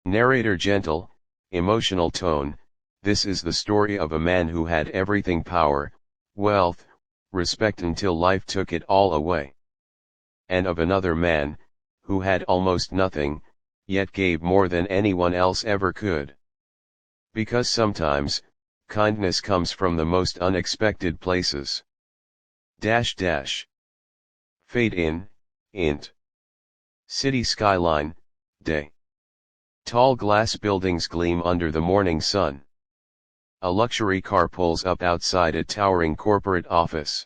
Narrator gentle, emotional tone. This is the story of a man who had everything: power, wealth, respect, until life took it all away. And of another man, who had almost nothing, yet gave more than anyone else ever could. Because sometimes, kindness comes from the most unexpected places. Fade in, int. City skyline, day. Tall glass buildings gleam under the morning sun. A luxury car pulls up outside a towering corporate office.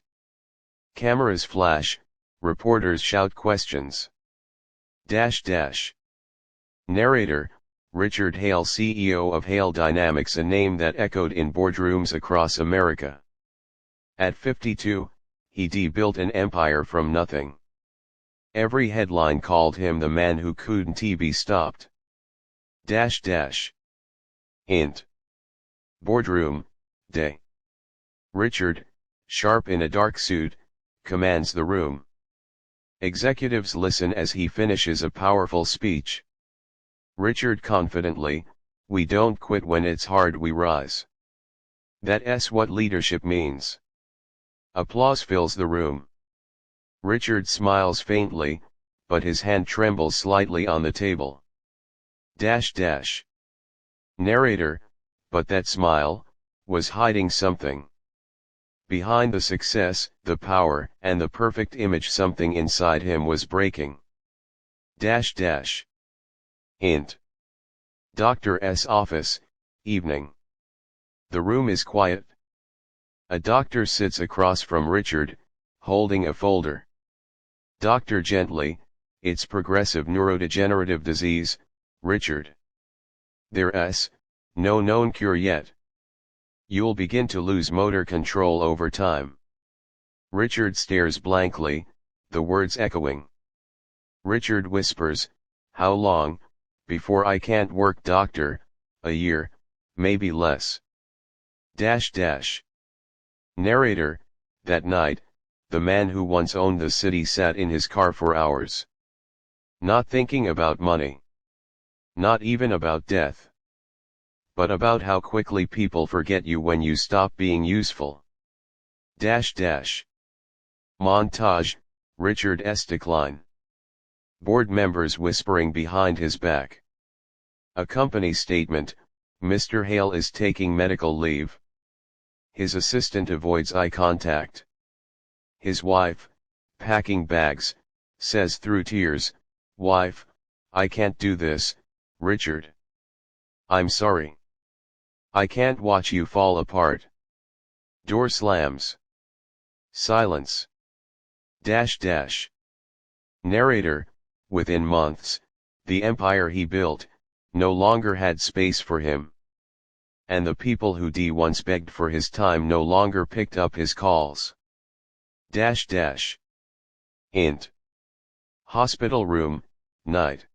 Cameras flash, reporters shout questions. Narrator, Richard Hale, CEO of Hale Dynamics, a name that echoed in boardrooms across America. At 52, he built an empire from nothing. Every headline called him the man who couldn't be stopped. Int. Boardroom, day. Richard, sharp in a dark suit, commands the room. Executives listen as he finishes a powerful speech. Richard confidently, "We don't quit when it's hard, we rise. That's what leadership means." Applause fills the room. Richard smiles faintly, but his hand trembles slightly on the table. Narrator, but that smile was hiding something. Behind the success, the power, and the perfect image, something inside him was breaking. Int. Doctor's office, evening. The room is quiet. A doctor sits across from Richard, holding a folder. Doctor gently, "It's progressive neurodegenerative disease, Richard. There's no known cure yet. You'll begin to lose motor control over time." Richard stares blankly, the words echoing. Richard whispers, "How long, before I can't work, doctor?" "A year, maybe less." Narrator, that night, the man who once owned the city sat in his car for hours. Not thinking about money. Not even about death. But about how quickly people forget you when you stop being useful. Montage, Richard's decline. Board members whispering behind his back. A company statement, "Mr. Hale is taking medical leave." His assistant avoids eye contact. His wife, packing bags, says through tears, "Wife, I can't do this, Richard. I'm sorry. I can't watch you fall apart." Door slams. Silence. Narrator, within months, the empire he built, no longer had space for him. And the people who once begged for his time no longer picked up his calls. Int. Hospital room, night.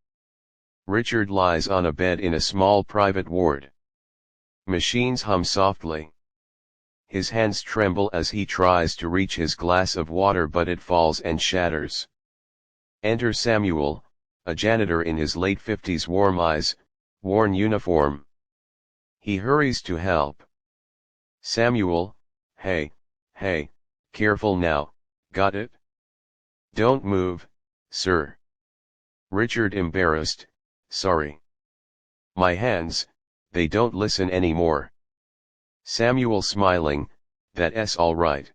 Richard lies on a bed in a small private ward. Machines hum softly. His hands tremble as he tries to reach his glass of water, but it falls and shatters. Enter Samuel, a janitor in his late 50s, warm eyes, worn uniform. He hurries to help. Samuel, hey, careful now, got it? Don't move, sir." Richard, embarrassed, "Sorry. My hands, they don't listen anymore." Samuel, smiling, "That's all right.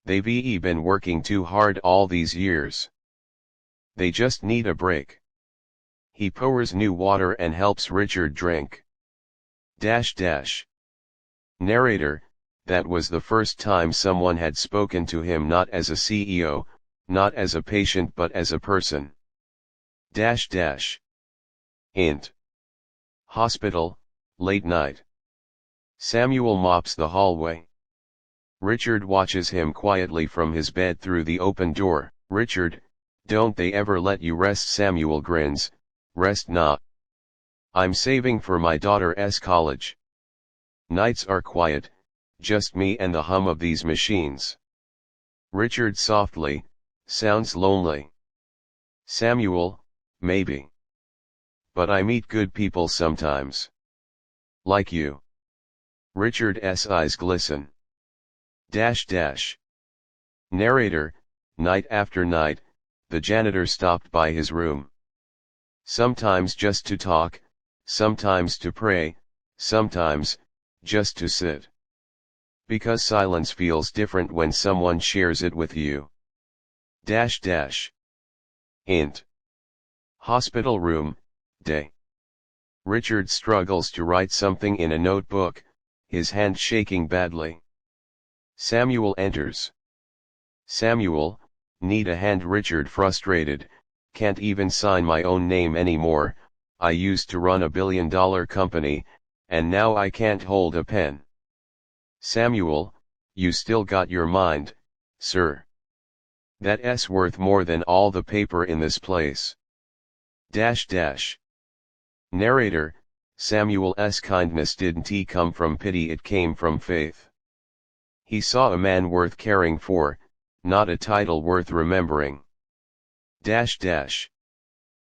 They've been working too hard all these years. They just need a break." He pours new water and helps Richard drink. Narrator, that was the first time someone had spoken to him not as a CEO, not as a patient, but as a person. Int. Hospital, late night. Samuel mops the hallway. Richard watches him quietly from his bed through the open door. "Richard, don't they ever let you rest?" Samuel grins, "Rest not. I'm saving for my daughter's college. Nights are quiet, just me and the hum of these machines." Richard softly, "Sounds lonely." Samuel, "Maybe. But I meet good people sometimes. Like you. Richard's eyes glisten. Dash dash. Narrator, night after night, the janitor stopped by his room. Sometimes just to talk, sometimes to pray, sometimes, just to sit. Because silence feels different when someone shares it with you. Dash dash. Int. Hospital room, day. Richard struggles to write something in a notebook, his hand shaking badly. Samuel enters. Samuel, need a hand. Richard frustrated, can't even sign my own name anymore. I used to run $1 billion company, and now I can't hold a pen. Samuel, you still got your mind, sir. That's worth more than all the paper in this place. Dash dash. Narrator, Samuel's kindness didn't come from pity, it came from faith. He saw a man worth caring for, not a title worth remembering. Dash dash.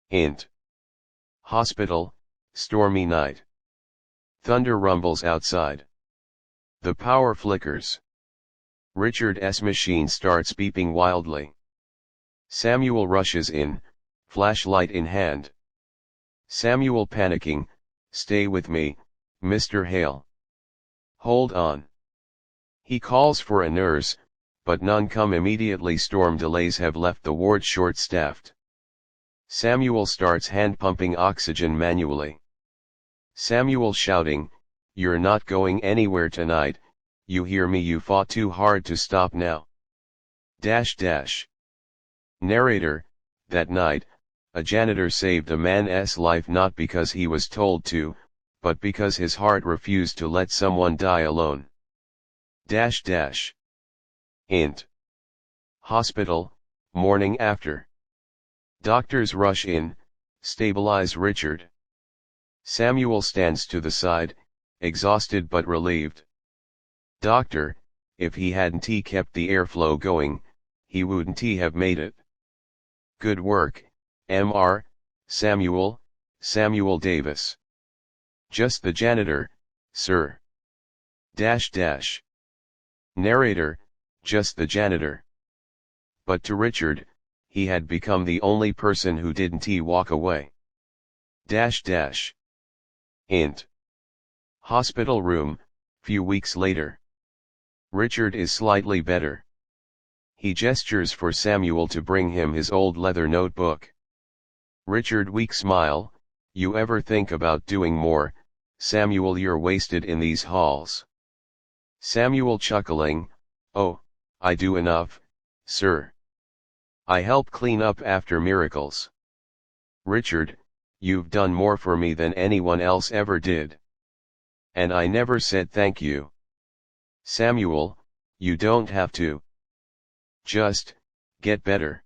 Int. Hospital, stormy night. Thunder rumbles outside. The power flickers. Richard's machine starts beeping wildly. Samuel rushes in, flashlight in hand. Samuel panicking, stay with me, Mr. Hale. Hold on. He calls for a nurse, but none come immediately. Storm delays have left the ward short-staffed. Samuel starts hand-pumping oxygen manually. Samuel shouting, you're not going anywhere tonight, you hear me? You fought too hard to stop now. Dash dash. Narrator, that night, a janitor saved a man's life not because he was told to, but because his heart refused to let someone die alone. Dash dash. Int. Hospital, morning after. Doctors rush in, stabilize Richard. Samuel stands to the side, exhausted but relieved. Doctor, if he hadn't kept the airflow going, he wouldn't have made it. Good work, Mr. Samuel Davis. Just the janitor, sir. Dash dash. Narrator, just the janitor. But to Richard, he had become the only person who didn't walk away. Dash dash. Int. Hospital room, few weeks later. Richard is slightly better. He gestures for Samuel to bring him his old leather notebook. Richard weak smile, you ever think about doing more, Samuel? You're wasted in these halls. Samuel chuckling, oh, I do enough, sir. I help clean up after miracles. Richard, you've done more for me than anyone else ever did. And I never said thank you. Samuel, you don't have to. Just, get better.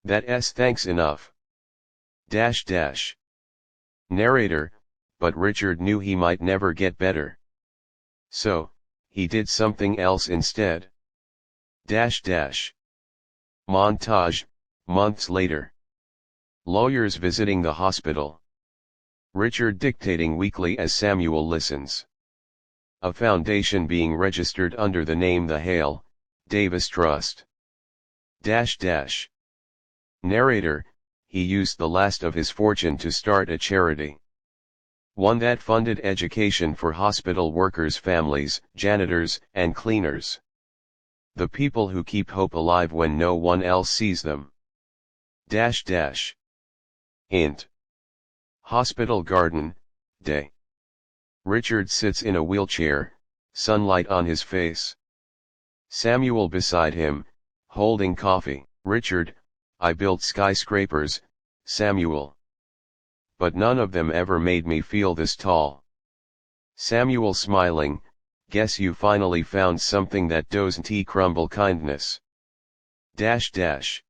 That's thanks enough. Dash dash. Narrator, but Richard knew he might never get better. So, he did something else instead. Dash dash. Montage, months later. Lawyers visiting the hospital. Richard dictating weekly as Samuel listens. A foundation being registered under the name the Hale, Davis Trust. Dash dash. Narrator, he used the last of his fortune to start a charity. One that funded education for hospital workers' families, janitors, and cleaners. The people who keep hope alive when no one else sees them. Dash dash. Int. Hospital garden, day. Richard sits in a wheelchair, sunlight on his face. Samuel beside him, holding coffee. Richard, I built skyscrapers, Samuel. But none of them ever made me feel this tall. Samuel smiling, guess you finally found something that doesn't crumble. Kindness. Dash dash.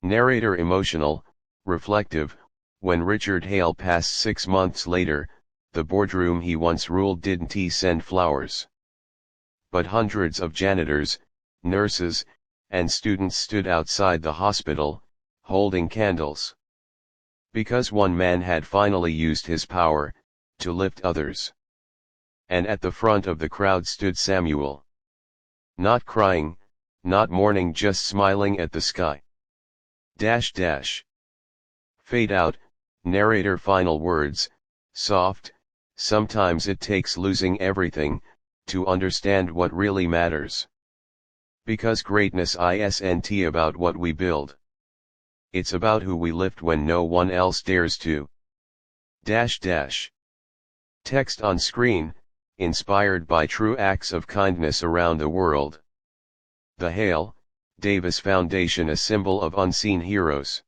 Narrator emotional, reflective, when Richard Hale passed 6 months later, the boardroom he once ruled didn't send flowers. But hundreds of janitors, nurses, and students stood outside the hospital, holding candles. Because one man had finally used his power, to lift others. And at the front of the crowd stood Samuel. Not crying, not mourning, just smiling at the sky. Dash dash. Fade out, narrator final words, soft, sometimes it takes losing everything, to understand what really matters. Because greatness isn't about what we build. It's about who we lift when no one else dares to. Dash dash. Text on screen, inspired by true acts of kindness around the world. The Hale Davis Foundation, a symbol of unseen heroes.